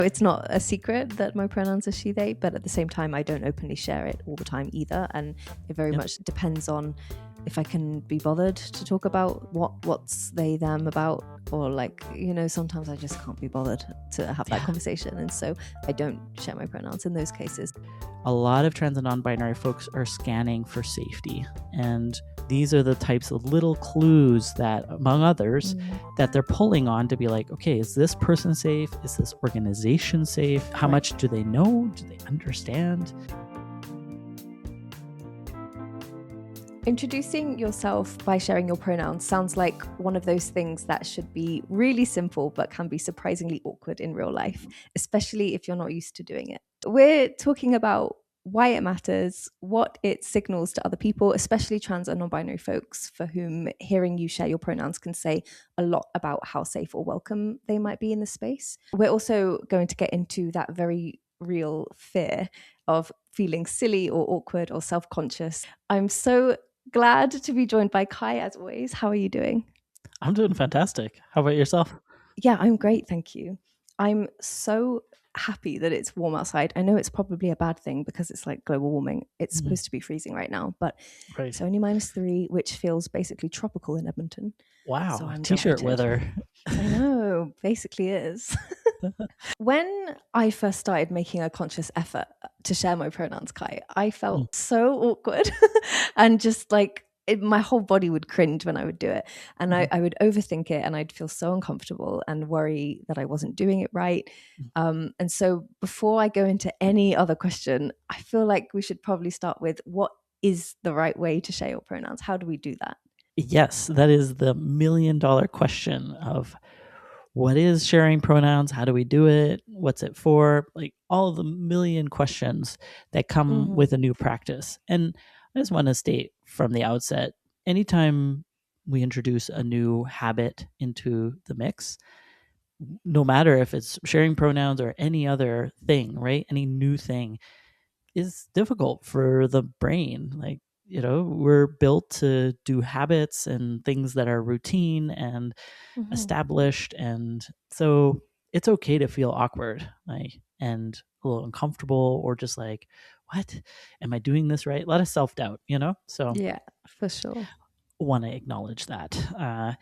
It's not a secret that my pronouns are she, they, but at the same time, I don't openly share it all the time either. And it very much depends on if I can be bothered to talk about what's they, them about, or like, sometimes I just can't be bothered to have that conversation. And so I don't share my pronouns in those cases. A lot of trans and non-binary folks are scanning for safety. And these are the types of little clues that, among others, that they're pulling on to be like, okay, is this person safe? Is this organization safe? How much do they know? Do they understand? Introducing yourself by sharing your pronouns sounds like one of those things that should be really simple, but can be surprisingly awkward in real life, especially if you're not used to doing it. We're talking about why it matters, what it signals to other people, especially trans and non-binary folks, for whom hearing you share your pronouns can say a lot about how safe or welcome they might be in the space. We're also going to get into that very real fear of feeling silly or awkward or self-conscious. I'm so glad to be joined by Kai, as always. How are you doing? I'm doing fantastic. How about yourself? Yeah, I'm great, thank you. I'm so happy that it's warm outside. I know it's probably a bad thing because it's like global warming. It's supposed to be freezing right now, but it's only -3, which feels basically tropical in Edmonton. Wow, so I'm t-shirt delighted. weather. I know, basically is. When I first started making a conscious effort to share my pronouns, Kai, I felt so awkward and just like my whole body would cringe when I would do it. And I would overthink it and I'd feel so uncomfortable and worry that I wasn't doing it right. And so before I go into any other question, I feel like we should probably start with, what is the right way to share your pronouns? How do we do that? Yes, that is the million-dollar question of what is sharing pronouns? How do we do it? What's it for? Like all of the million questions that come with a new practice. And I just want to state from the outset, anytime we introduce a new habit into the mix, no matter if it's sharing pronouns or any other thing, right? Any new thing is difficult for the brain. Like, we're built to do habits and things that are routine and established. And so it's okay to feel awkward, and a little uncomfortable, or just like, what? Am I doing this right? A lot of self-doubt, So yeah, for sure. Want to acknowledge that.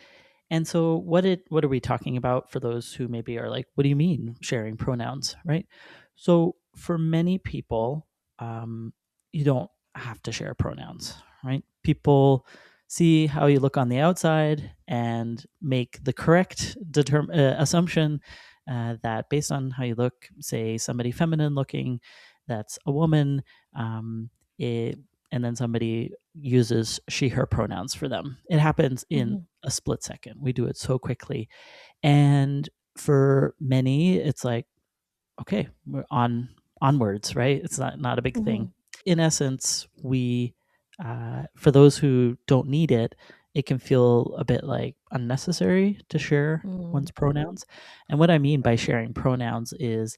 And so what are we talking about for those who maybe are like, what do you mean sharing pronouns, right? So for many people, you don't have to share pronouns, right? People see how you look on the outside and make the correct assumption that based on how you look, say somebody feminine looking, that's a woman, and then somebody uses she, her pronouns for them. It happens in a split second. We do it so quickly. And for many, it's like, okay, we're onwards, right? It's not a big thing. In essence, we, for those who don't need it, it can feel a bit like unnecessary to share one's pronouns. And what I mean by sharing pronouns is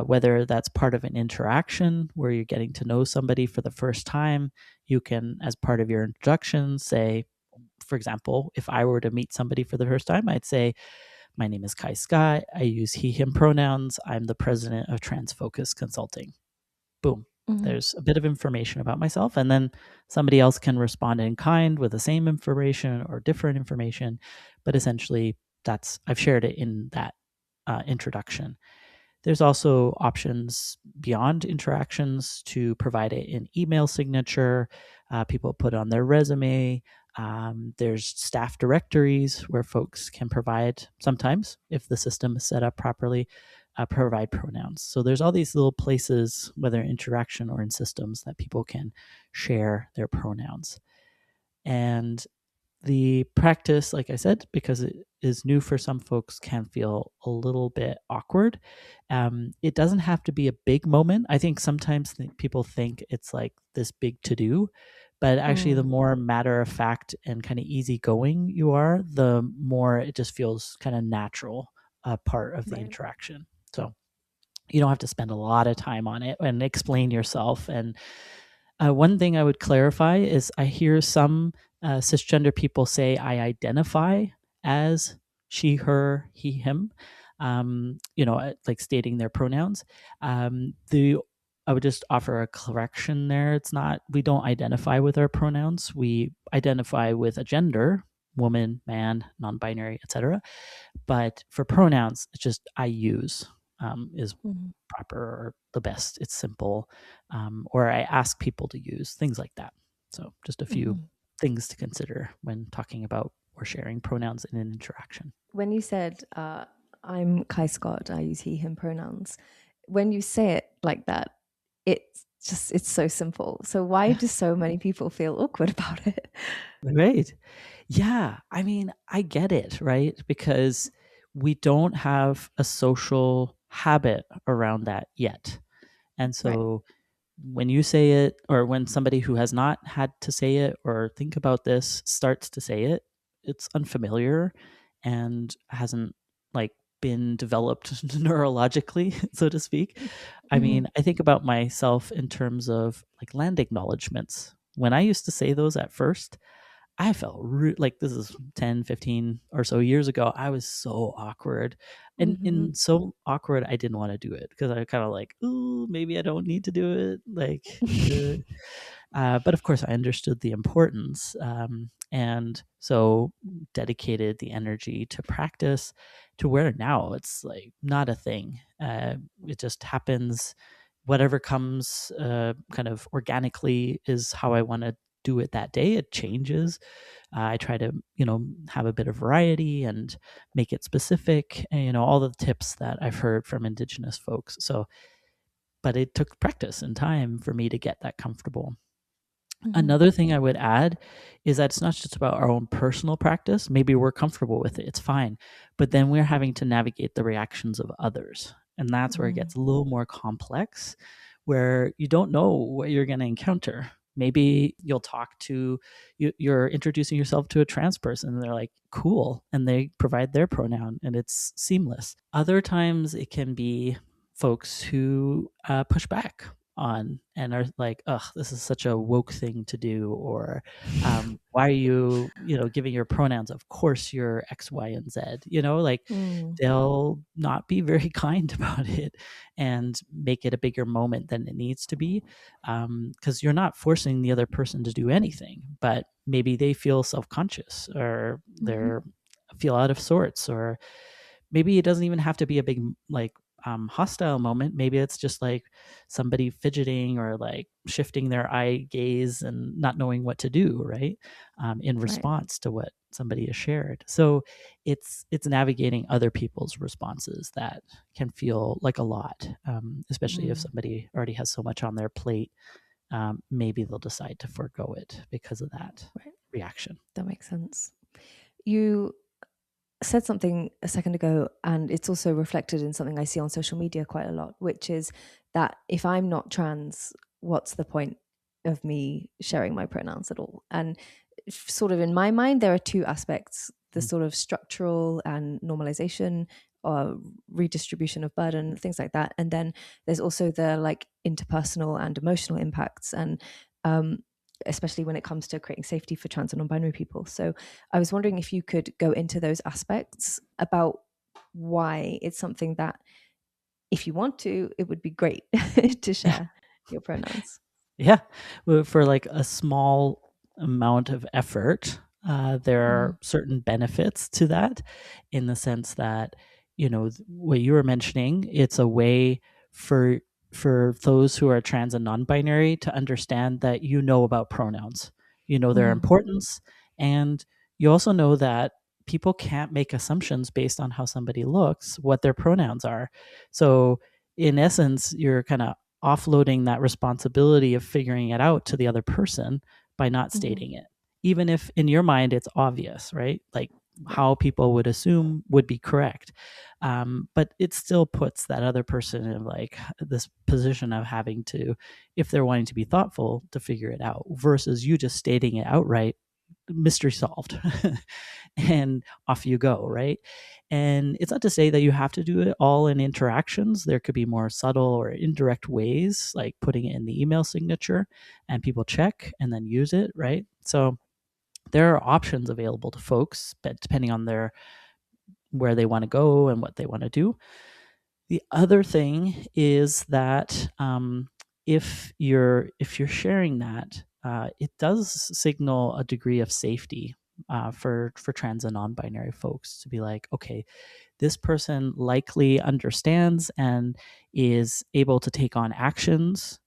whether that's part of an interaction where you're getting to know somebody for the first time, you can, as part of your introduction, say, for example, if I were to meet somebody for the first time, I'd say, my name is Kai Scott. I use he, him pronouns. I'm the president of Transfocus Consulting. Boom. There's a bit of information about myself, and then somebody else can respond in kind with the same information or different information. But essentially, I've shared it in that introduction. There's also options beyond interactions to provide it in email signature. People put it on their resume. There's staff directories where folks can provide, sometimes, if the system is set up properly, provide pronouns. So there's all these little places, whether interaction or in systems, that people can share their pronouns. And the practice, like I said, because it is new for some folks, can feel a little bit awkward. It doesn't have to be a big moment. I think sometimes people think it's like this big to-do, but actually the more matter of fact and kind of easygoing you are, the more it just feels kind of natural part of the interaction. So you don't have to spend a lot of time on it and explain yourself. And one thing I would clarify is I hear some cisgender people say, I identify as she, her, he, him. like stating their pronouns. The I would just offer a correction there. It's not, we don't identify with our pronouns. We identify with a gender, woman, man, non-binary, etc. But for pronouns, it's just I use is Mhm. proper or the best. It's simple, or I ask people to use things like that. So just a few Mhm. things to consider when talking about or sharing pronouns in an interaction. When you said, I'm Kai Scott, I use he, him pronouns, when you say it like that, it's so simple. So why Yeah. do so many people feel awkward about it? Right. Yeah. I mean, I get it, right? Because we don't have a social habit around that yet. And Right. so when you say it, or when somebody who has not had to say it or think about this starts to say it, it's unfamiliar and hasn't like been developed neurologically, so to speak. I Mhm. mean, I think about myself in terms of like land acknowledgements. When I used to say those at first, I felt like this is 10, 15 or so years ago. I was so awkward, and Mhm. so awkward I didn't want to do it because I kind of like, ooh, maybe I don't need to do it. But of course, I understood the importance, and so dedicated the energy to practice to where now it's like not a thing. It just happens. Whatever comes kind of organically is how I want to do it that day. It changes. I try to, have a bit of variety and make it specific, and, all the tips that I've heard from Indigenous folks. So, but it took practice and time for me to get that comfortable. Mhm. Another thing I would add is that it's not just about our own personal practice. Maybe we're comfortable with it, it's fine. But then we're having to navigate the reactions of others. And that's where it Mm. gets a little more complex, where you don't know what you're going to encounter. Maybe you'll talk to, you're introducing yourself to a trans person and they're like, cool. And they provide their pronoun and it's seamless. Other times it can be folks who push back on and are like, "Ugh, this is such a woke thing to do," or "Why are you, giving your pronouns? Of course you're X, Y, and Z." Like Mm. they'll not be very kind about it and make it a bigger moment than it needs to be, because you're not forcing the other person to do anything, but maybe they feel self conscious or Mhm. they're feel out of sorts, or maybe it doesn't even have to be a big like hostile moment. Maybe it's just like somebody fidgeting or like shifting their eye gaze and not knowing what to do, right? In Right. response to what somebody has shared. So it's navigating other people's responses that can feel like a lot, especially if Mm. somebody already has so much on their plate. Maybe they'll decide to forego it because of that Right. reaction. That makes sense. You said something a second ago, and it's also reflected in something I see on social media quite a lot, which is that if I'm not trans, what's the point of me sharing my pronouns at all? And sort of in my mind, there are two aspects: the Mm. sort of structural and normalization or redistribution of burden, things like that. And then there's also the like interpersonal and emotional impacts. And um, especially when it comes to creating safety for trans and non-binary people. So I was wondering if you could go into those aspects about why it's something that, if you want to, it would be great to Yeah. share your pronouns. Yeah. Well, for like a small amount of effort, there Mm-hmm. are certain benefits to that in the sense that, what you were mentioning, it's a way for those who are trans and non-binary to understand that you know about pronouns, their Mm-hmm. importance, and you also know that people can't make assumptions based on how somebody looks, what their pronouns are. So in essence, you're kind of offloading that responsibility of figuring it out to the other person by not Mm-hmm. stating it. Even if in your mind it's obvious, right? Like Right. how people would assume would be correct. But it still puts that other person in like this position of having to, if they're wanting to be thoughtful, to figure it out versus you just stating it outright, mystery solved. And off you go, right? And it's not to say that you have to do it all in interactions. There could be more subtle or indirect ways, like putting it in the email signature and people check and then use it, right? So there are options available to folks, but depending on their where they want to go and what they want to do. The other thing is that if you're sharing that, it does signal a degree of safety for trans and non-binary folks to be like, okay, this person likely understands and is able to take on actions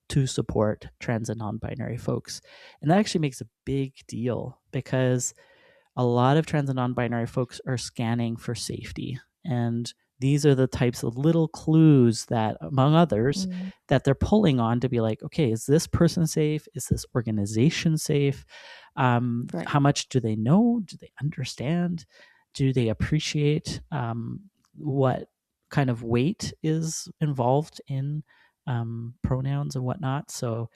to support trans and non-binary folks, and that actually makes a big deal because a lot of trans and non-binary folks are scanning for safety, and these are the types of little clues that, among others, Mm, that they're pulling on to be like, okay, is this person safe? Is this organization safe? right. How much do they know? Do they understand? Do they appreciate what kind of weight is involved in pronouns and whatnot? So,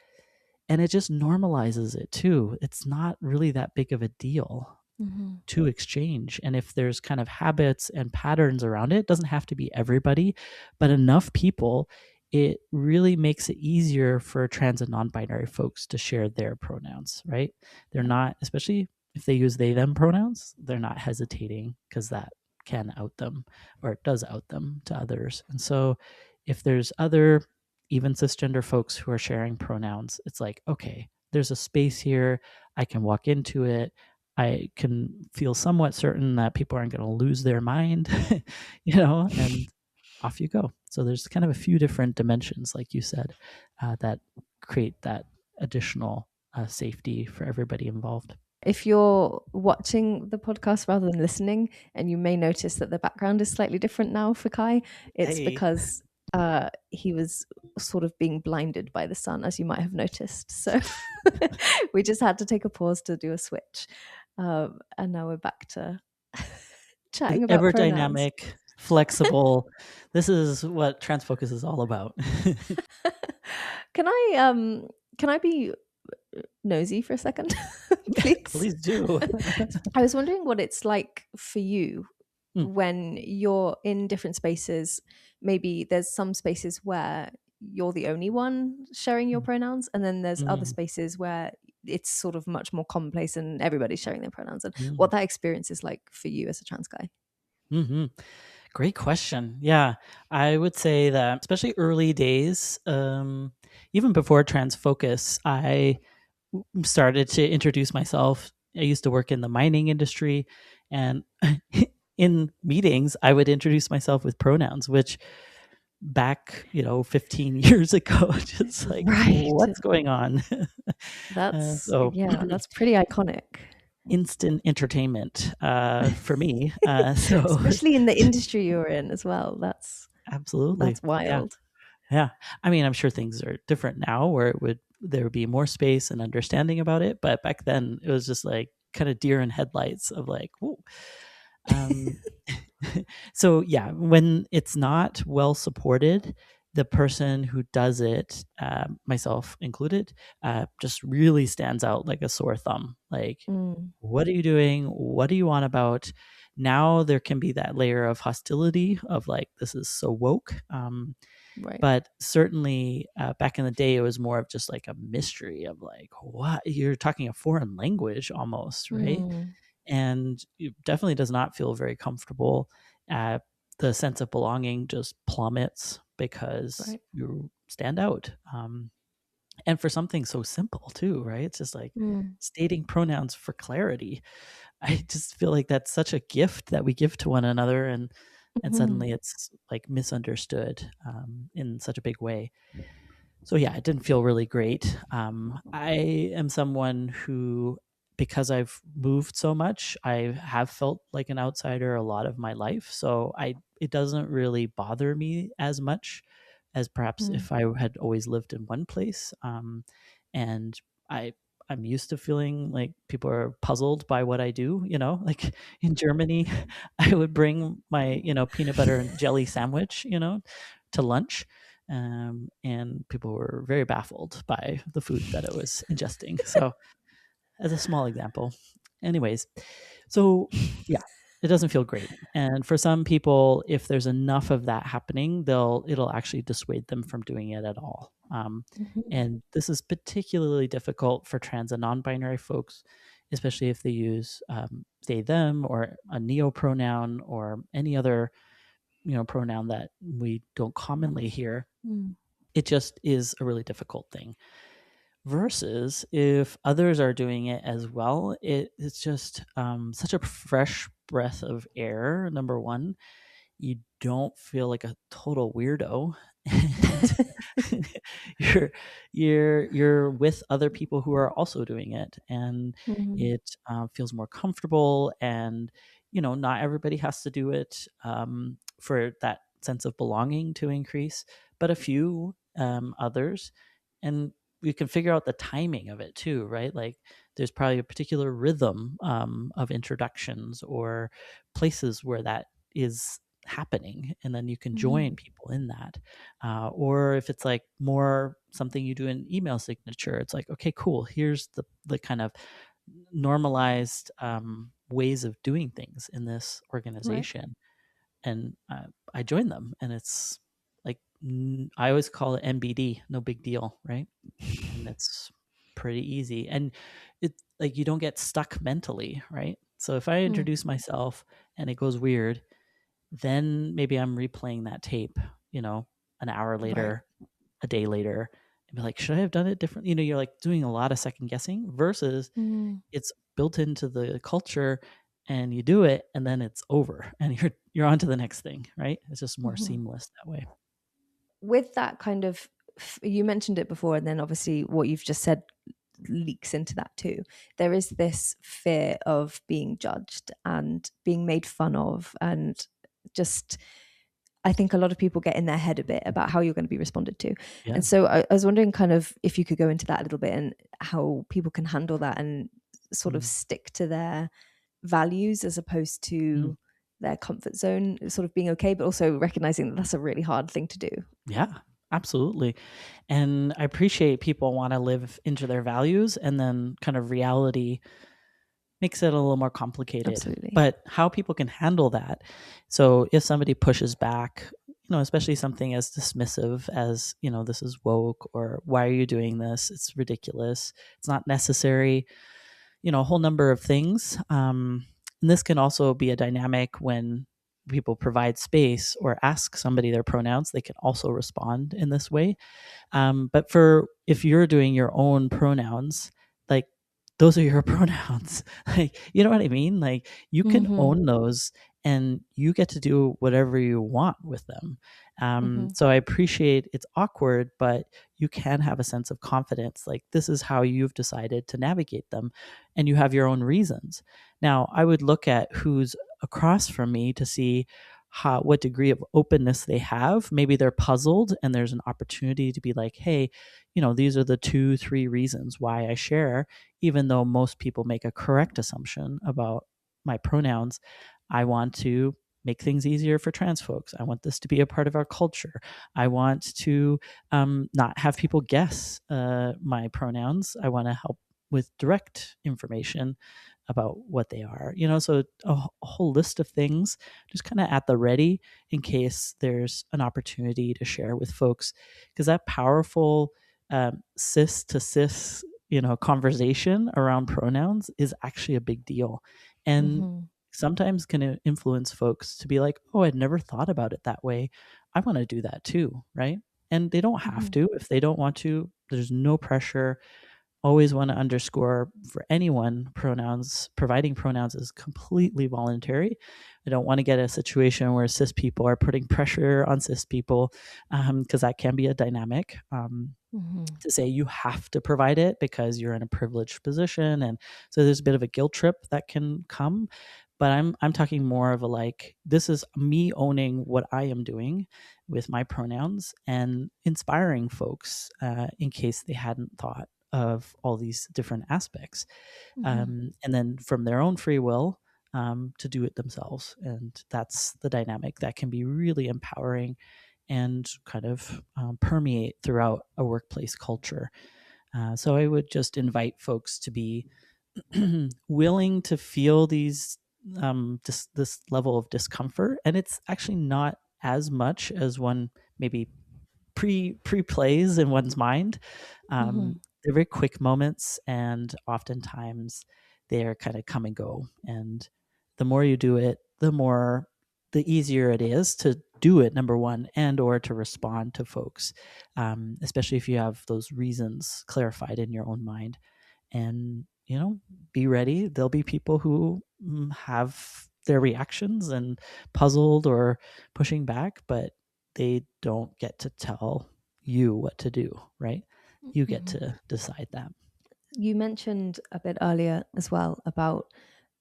and it just normalizes it too. It's not really that big of a deal Hmm. to exchange. And if there's kind of habits and patterns around it, it doesn't have to be everybody, but enough people, it really makes it easier for trans and non-binary folks to share their pronouns, right? They're Yeah. not, especially if they use they them pronouns, they're not hesitating because that can out them, or it does out them to others. And so if there's other even cisgender folks who are sharing pronouns, it's like, okay, there's a space here. I can walk into it. I can feel somewhat certain that people aren't going to lose their mind, and off you go. So there's kind of a few different dimensions, like you said, that create that additional safety for everybody involved. If you're watching the podcast rather than listening, and you may notice that the background is slightly different now for Kai, it's Hey, because he was sort of being blinded by the sun, as you might have noticed. So we just had to take a pause to do a switch. And now we're back to chatting about ever pronouns. dynamic, flexible. This is what Transfocus is all about. Can I be nosy for a second, please? Please do. I was wondering what it's like for you Mm, when you're in different spaces. Maybe there's some spaces where you're the only one sharing your mm, pronouns, and then there's other mm, spaces where it's sort of much more commonplace and everybody's sharing their pronouns, and mm, what that experience is like for you as a trans guy. mhm. Great question. Yeah, I would say that especially early days, even before Trans Focus, I started to introduce myself. I used to work in the mining industry, and in meetings, I would introduce myself with pronouns, which back 15 years ago, just like, Right. what's going on? That's, So yeah, that's pretty iconic. instant entertainment for me. So Especially in the industry you're in as well. absolutely, That's yeah. wild. Yeah. I mean, I'm sure things are different now where there would be more space and understanding about it. But back then it was just like kind of deer in headlights of like, whoa. Um, so yeah, when it's not well supported, the person who does it, myself included, just really stands out like a sore thumb. Like, Mm, what are you doing? What do you want about? Now there can be that layer of hostility of like, this is so woke. right. But certainly back in the day, it was more of just like a mystery of like, what? You're talking a foreign language almost, right? Mm, And it definitely does not feel very comfortable. Uh, the sense of belonging just plummets because right. you stand out. And for something so simple too, right? It's just like Mm, stating pronouns for clarity. I just feel like that's such a gift that we give to one another, and mhm. suddenly it's like misunderstood in such a big way. So yeah, it didn't feel really great. I am someone who, because I've moved so much, I have felt like an outsider a lot of my life. So it doesn't really bother me as much as perhaps Mm, if I had always lived in one place. And I I'm used to feeling like people are puzzled by what I do. Like in Germany, I would bring my peanut butter and jelly sandwich, to lunch, and people were very baffled by the food that I was ingesting. So, as a small example, anyways, so yeah, it doesn't feel great. And for some people, if there's enough of that happening, it'll actually dissuade them from doing it at all. mhm. And this is particularly difficult for trans and non-binary folks especially if they use they, them, or a neopronoun or any other pronoun that we don't commonly hear. Mm. It just is a really difficult thing. Versus if others are doing it as well, it's just such a fresh breath of air. Number one, you don't feel like a total weirdo, and you're you're with other people who are also doing it, and Mhm. it feels more comfortable. And not everybody has to do it for that sense of belonging to increase, but a few others. And we can figure out the timing of it too, right? Like there's probably a particular rhythm of introductions or places where that is happening, and then you can Mhm. join people in that. Or if it's like more something you do in email signature, it's like, okay, cool, here's the kind of normalized ways of doing things in this Right. organization. And I join them, and it's like, I always call it NBD, no big deal, right? And it's pretty easy. And it's like you don't get stuck mentally, right? So if I Mm. introduce myself and it goes weird, then maybe I'm replaying that tape, an hour Right. later, a day later, and be like, should I have done it different? You're like doing a lot of second guessing versus Mm. it's built into the culture, and you do it and then it's over and you're on to the next thing, right? It's just more Mhm. seamless that way. With that kind of, you mentioned it before, and then obviously what you've just said leaks into that too. There is this fear of being judged and being made fun of, and just, I think a lot of people get in their head a bit about how you're going to be responded to. Yeah. And so I was wondering kind of if you could go into that a little bit and how people can handle that and sort of Mm. stick to their values as opposed Mm. to their comfort zone, sort of being okay, but also recognizing that that's a really hard thing to do. Yeah, absolutely. And I appreciate people want to live into their values, and then kind of reality makes it a little more complicated. Absolutely. But how people can handle that. So if somebody pushes back, especially something as dismissive as, this is woke, or why are you doing this? It's ridiculous. It's not necessary. A whole number of things. And this can also be a dynamic when people provide space or ask somebody their pronouns. They can also respond in this way. But for if you're doing your own pronouns, like those are your pronouns. Like, you know what I mean? Like you can Mm-hmm. own those, and you get to do whatever you want with them. Mm-hmm. So I appreciate it's awkward, but you can have a sense of confidence. Like this is how you've decided to navigate them, and you have your own reasons. Now, I would look at who's across from me to see what degree of openness they have. Maybe they're puzzled, and there's an opportunity to be like, hey, these are the 2-3 reasons why I share, even though most people make a correct assumption about my pronouns. I want to make things easier for trans folks. I want this to be a part of our culture. I want to not have people guess my pronouns. I want to help with direct information about what they are. So a whole list of things just kind of at the ready in case there's an opportunity to share with folks, because that powerful cis to cis conversation around pronouns is actually a big deal, and Mm-hmm. sometimes can influence folks to be like, oh, I'd never thought about it that way. I want to do that too, right? And they don't have Mm-hmm. to. If they don't want to, there's no pressure. Always want to underscore for anyone, providing pronouns is completely voluntary. I don't want to get a situation where cis people are putting pressure on cis people, because that can be a dynamic. Mm-hmm. To say you have to provide it because you're in a privileged position, and so there's a bit of a guilt trip that can come. But I'm talking more of a, like, this is me owning what I am doing with my pronouns and inspiring folks, in case they hadn't thought of all these different aspects, Mm-hmm. and then from their own free will, to do it themselves. And that's the dynamic that can be really empowering and kind of permeate throughout a workplace culture. So I would just invite folks to be willing to feel this level of discomfort, and it's actually not as much as one maybe pre plays in one's mind. Mm-hmm. They're very quick moments, and oftentimes they're kind of come and go. And the more you do it, the easier it is to do it, number one, and or to respond to folks, especially if you have those reasons clarified in your own mind. And be ready. There'll be people who have their reactions and puzzled or pushing back, but they don't get to tell you what to do, right? You get Mhm. to decide that. You mentioned a bit earlier as well about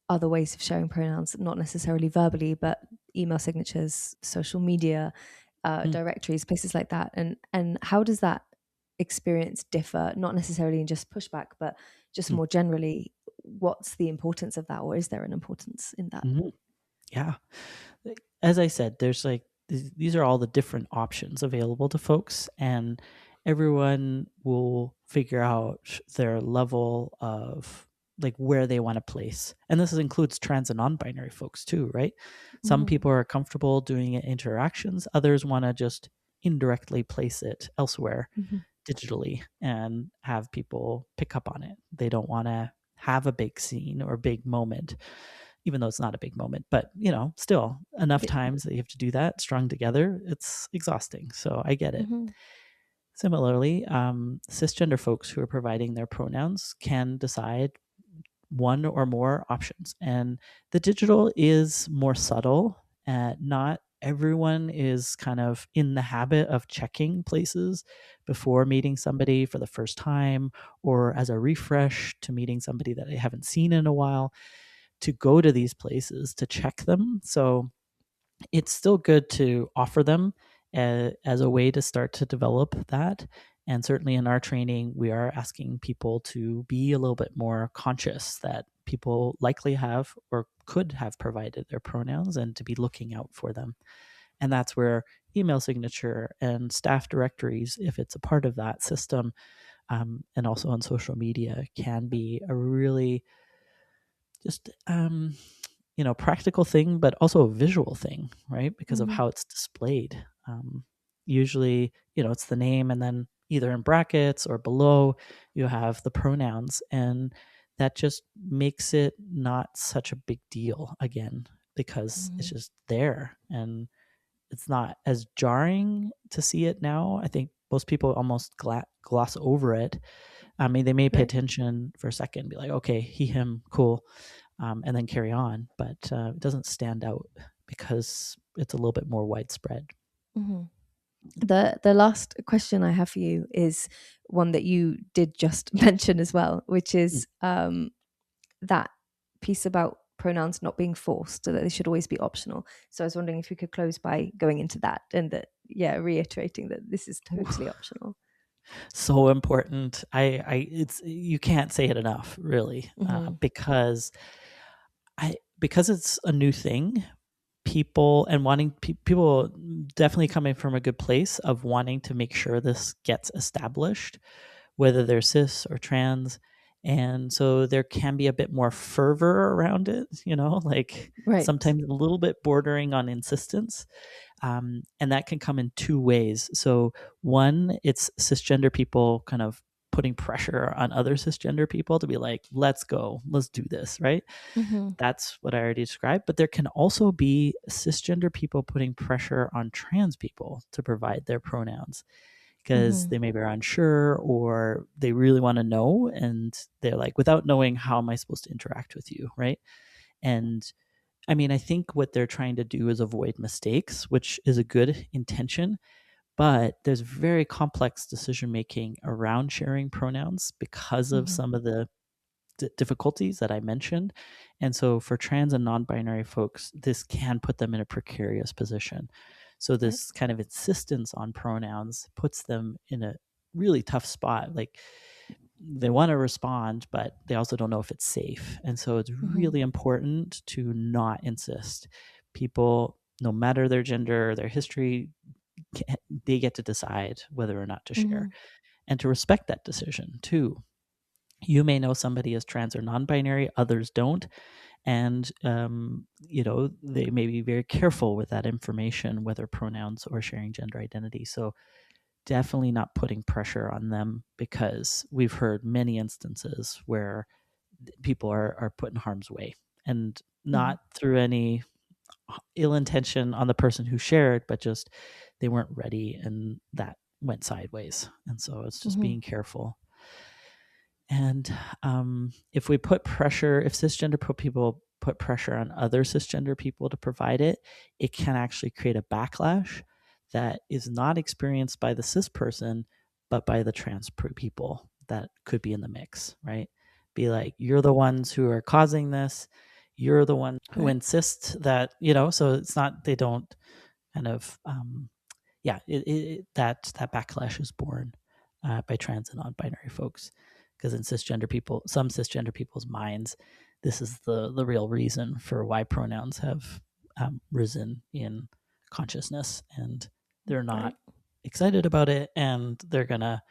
other ways of sharing pronouns, not necessarily verbally, but email signatures, social media, Mm, directories, places like that. And how does that experience differ? Not necessarily in just pushback, but just mm, more generally. What's the importance of that, or is there an importance in that? mhm. Yeah. As I said, there's like these are all the different options available to folks, and everyone will figure out their level of like where they want to place. And this includes trans and non-binary folks too, right? Some Hmm. people are comfortable doing it interactions, others want to just indirectly place it elsewhere Hmm. digitally and have people pick up on it. They don't want to have a big scene or big moment, even though it's not a big moment, but still enough Yeah. times that you have to do that strung together, it's exhausting. So I get it. Hmm. Similarly, cisgender folks who are providing their pronouns can decide one or more options. And the digital is more subtle. Not everyone is kind of in the habit of checking places before meeting somebody for the first time or as a refresh to meeting somebody that they haven't seen in a while, to go to these places to check them. So it's still good to offer them as a way to start to develop that. And certainly in our training, we are asking people to be a little bit more conscious that people likely have or could have provided their pronouns and to be looking out for them. And that's where email signature and staff directories, if it's a part of that system, and also on social media, can be a really just practical thing, but also a visual thing, right? Because of Hmm. how it's displayed. Usually, it's the name, and then either in brackets or below, you have the pronouns, and that just makes it not such a big deal again because it's Hmm. just there, and it's not as jarring to see it now. I think most people almost gloss over it. I mean, they may pay Right. attention for a second, be like, okay, he, him, cool, and then carry on. But it doesn't stand out because it's a little bit more widespread. Hmm. The last question I have for you is one that you did just mention as well, which Mm. is that piece about pronouns not being forced, so that they should always be optional. So I was wondering if you could close by going into that and that, yeah, reiterating that this is totally optional. So important. It's you can't say it enough, really, Hmm. because it's a new thing. People and wanting people definitely coming from a good place of wanting to make sure this gets established, whether they're cis or trans. And so there can be a bit more fervor around it, like Right. sometimes a little bit bordering on insistence. And that can come in two ways. So, one, it's cisgender people kind of putting pressure on other cisgender people to be like, let's go, let's do this, right? Hmm. That's what I already described. But there can also be cisgender people putting pressure on trans people to provide their pronouns because Hmm. they maybe are unsure or they really want to know. And they're like, without knowing, how am I supposed to interact with you? Right. And I mean, I think what they're trying to do is avoid mistakes, which is a good intention. But there's very complex decision making around sharing pronouns because of Hmm. some of the difficulties that I mentioned. And so for trans and non binary folks, this can put them in a precarious position. So Right. this kind of insistence on pronouns puts them in a really tough spot. Like they want to respond, but they also don't know if it's safe. And so it's Hmm. really important to not insist. People, no matter their gender, their history, they get to decide whether or not to share Hmm. and to respect that decision too. You may know somebody as trans or non-binary, others don't, and they may be very careful with that information, whether pronouns or sharing gender identity. So definitely not putting pressure on them, because we've heard many instances where people are put in harm's way, and not through any ill intention on the person who shared, but just they weren't ready and that went sideways. And so it's just being careful. And if we put pressure, if cisgender people put pressure on other cisgender people to provide it, it can actually create a backlash that is not experienced by the cis person, but by the trans people that could be in the mix, right? Be like, you're the ones who are causing this. You're the one who insist that, so it's not, they don't kind of, that backlash is born by trans and non-binary folks, because in some cisgender people's minds, this is the real reason for why pronouns have risen in consciousness, and they're not excited about it, and they're gonna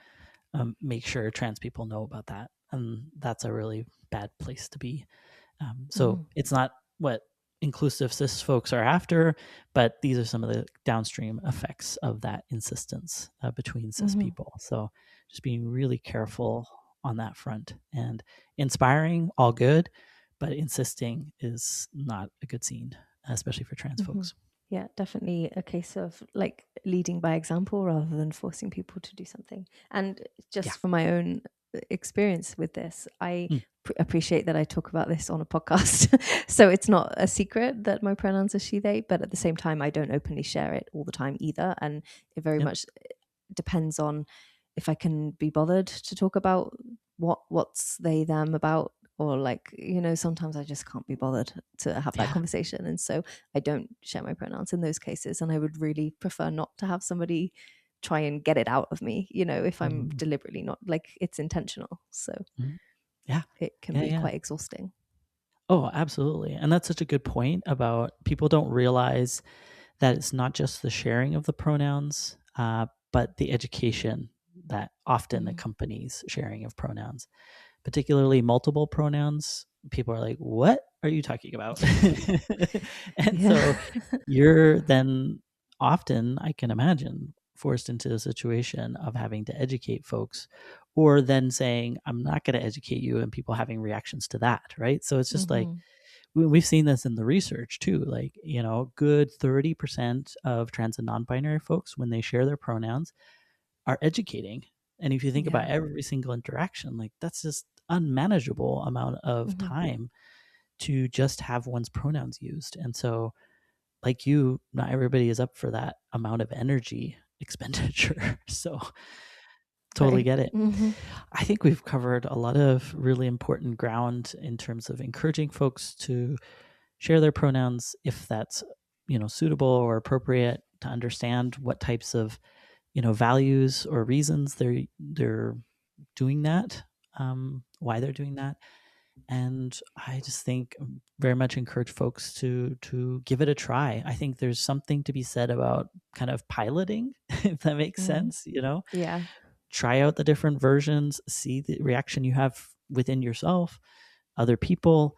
make sure trans people know about that, and that's a really bad place to be. So it's not what inclusive cis folks are after, but these are some of the downstream effects of that insistence between cis people. So just being really careful on that front, and inspiring, all good, but insisting is not a good scene, especially for trans folks. Yeah, definitely a case of like leading by example rather than forcing people to do something. And just for my own experience with this, I appreciate that I talk about this on a podcast. So it's not a secret that my pronouns are she, they, but at the same time, I don't openly share it all the time either. And it very much depends on if I can be bothered to talk about what's they, them about, or like, sometimes I just can't be bothered to have that conversation. And so I don't share my pronouns in those cases. And I would really prefer not to have somebody try and get it out of me, if I'm deliberately not, like, it's intentional. So it can be quite exhausting. Oh, absolutely. And that's such a good point about people don't realize that it's not just the sharing of the pronouns, but the education that often accompanies sharing of pronouns, particularly multiple pronouns. People are like, what are you talking about? And so you're then often, I can imagine, forced into a situation of having to educate folks, or then saying, I'm not going to educate you, and people having reactions to that, right? So it's just like, we've seen this in the research too. Like, good 30% of trans and non-binary folks, when they share their pronouns, are educating. And if you think about every single interaction, like, that's just unmanageable amount of time to just have one's pronouns used. And so, like, not everybody is up for that amount of energy expenditure. So totally get it. I think we've covered a lot of really important ground in terms of encouraging folks to share their pronouns if that's, suitable or appropriate, to understand what types of, values or reasons they're doing that, why they're doing that. And I just think very much encourage folks to give it a try. I think there's something to be said about kind of piloting, if that makes sense, Yeah. try out the different versions, see the reaction you have within yourself, other people,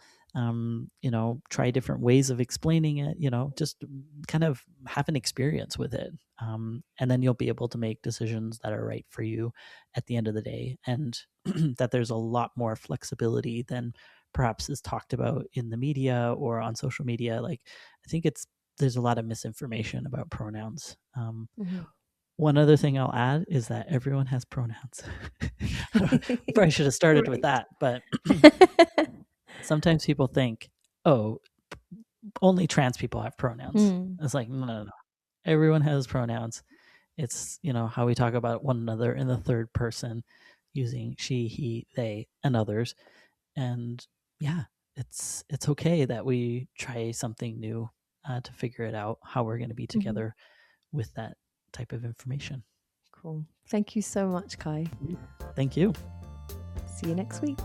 try different ways of explaining it, just kind of have an experience with it. And then you'll be able to make decisions that are right for you at the end of the day. And that there's a lot more flexibility than perhaps is talked about in the media or on social media. Like, I think there's a lot of misinformation about pronouns. One other thing I'll add is that everyone has pronouns. I probably should have started with that, but sometimes people think, oh, only trans people have pronouns. It's like, no. Everyone has pronouns. It's, how we talk about one another in the third person using she, he, they, and others. And yeah, it's okay that we try something new to figure it out, how we're going to be together with that type of information. Cool. Thank you so much, Kai. Thank you. See you next week.